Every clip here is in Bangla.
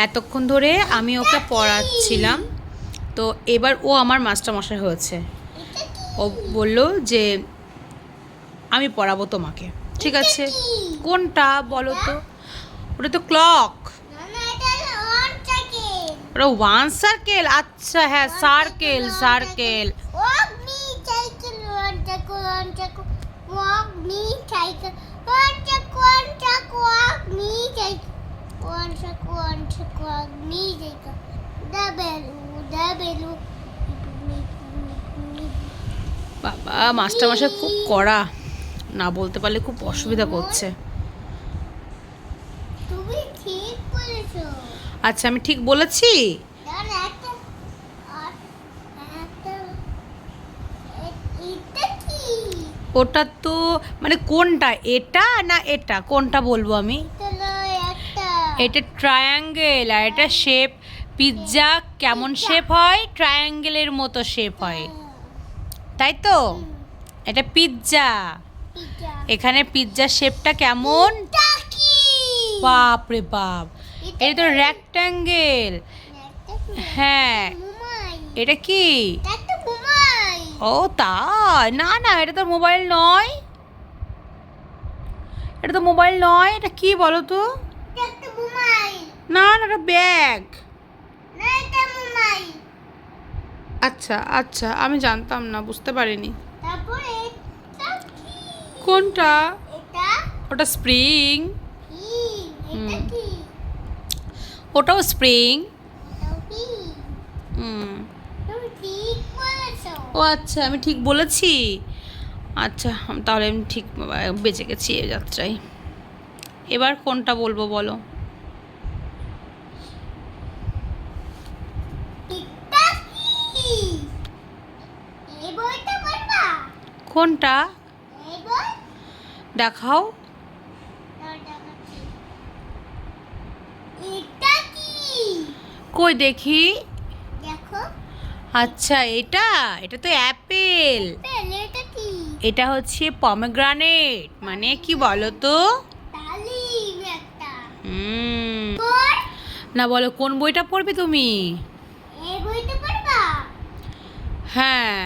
এতক্ষণ ধরে আমি ওকে পড়াচ্ছিলাম, তো এবার ও আমার মাস্টারমশাই হয়েছে। ও বলল যে আমি পড়াবো তোমাকে। ঠিক আছে, কোনটা বলো তো? ওটা তো ক্লক। ওটা ওয়ান সার্কেল। আচ্ছা হ্যাঁ, সার্কেল সার্কেল। বাবা, মাস্টারমশাই খুব কড়া, না বলতে পারলে খুব অসুবিধা করছে। তুমি ঠিক বলেছো। আচ্ছা, আমি ঠিক বলেছি? ওটা তো মানে কোনটা, এটা না এটা, কোনটা বলবো আমি? এটা ট্রায়াঙ্গেল, আর এটা শেপ পিৎজা। কেমন শেপ হয়? ট্রায়াঙ্গেলের মতো শেপ হয়, তাই তো? এটা পিৎজা। এখানে পিৎজা শেপটা কেমন? বাপ রে বাপ, এটা তো রেক্ট্যাঙ্গেল। হ্যাঁ, এটা কি? ও তাই? না না, এটা তো মোবাইল নয়, এটা তো মোবাইল নয়। এটা কি বলো তো? না না, এটা ব্যাগ। আচ্ছা আচ্ছা, আমি জানতাম না, বুঝতে পারিনি। কোনটা? ওটা স্প্রিং। ওটাও স্প্রিং। ও আচ্ছা, আমি ঠিক বলেছি। আচ্ছা, তাহলে আমি ঠিক বেঁচে গেছি এই যাত্রায়। এবার কোনটা বলবো বলো? কোনটা দেখাও? কই দেখি। আচ্ছা, এটা এটা তো অ্যাপেল। এটা হচ্ছে পমেগ্রানেট, মানে কি বলো তো? না, বলো কোন বইটা পড়বে তুমি? হ্যাঁ,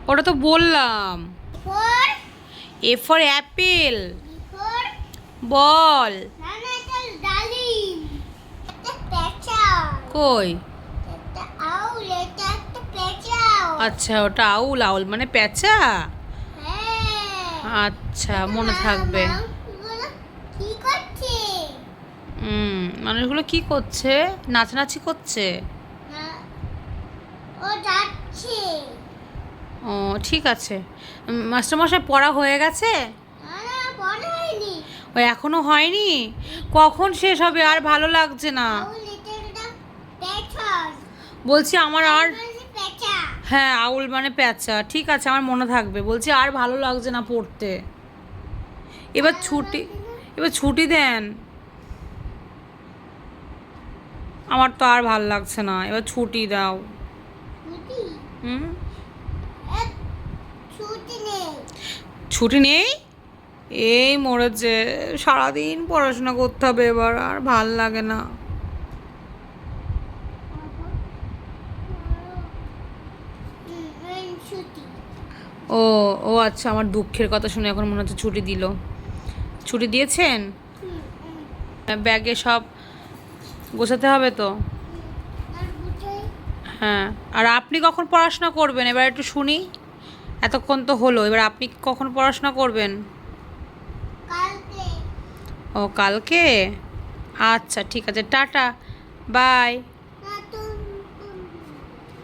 ওটা তো বললাম। A for apple. বল। কই? আচ্ছা, ওটা আউল। আউল মানে পেঁচা। আচ্ছা, মনে থাকবে। মানুষগুলো কি করছে? নাচানাচি করছে। ও ঠিক আছে। মাস্টারমশাই পড়া হয়ে গেছে? ও এখনো হয়নি? কখন শেষ হবে? আর ভালো লাগছে না। বলছি আমার আর, হ্যাঁ আউল মানে পেঁচা, ঠিক আছে, আমার মনে থাকবে। বলছি আর ভালো লাগছে না পড়তে। এবার ছুটি, এবার ছুটি দেন। আমার তো আর ভালো লাগছে না, এবার ছুটি দাও। ছুটি নেই? এই মরেছে, সারাদিন পড়াশোনা করতে হবে, এবার আর ভাল লাগে না। ও ও আচ্ছা, আমার দুঃখের কথা শুনে এখন মনে হচ্ছে ছুটি দিল। ছুটি দিয়েছেন? ব্যাগে সব গোছাতে হবে তো। হ্যাঁ, আর আপনি কখন পড়াশোনা করবেন এবার একটু শুনি? এতক্ষণ তো হলো, এবার আপনি কখন পড়াশোনা করবেন? ও কালকে। আচ্ছা ঠিক আছে, টাটা, বাই।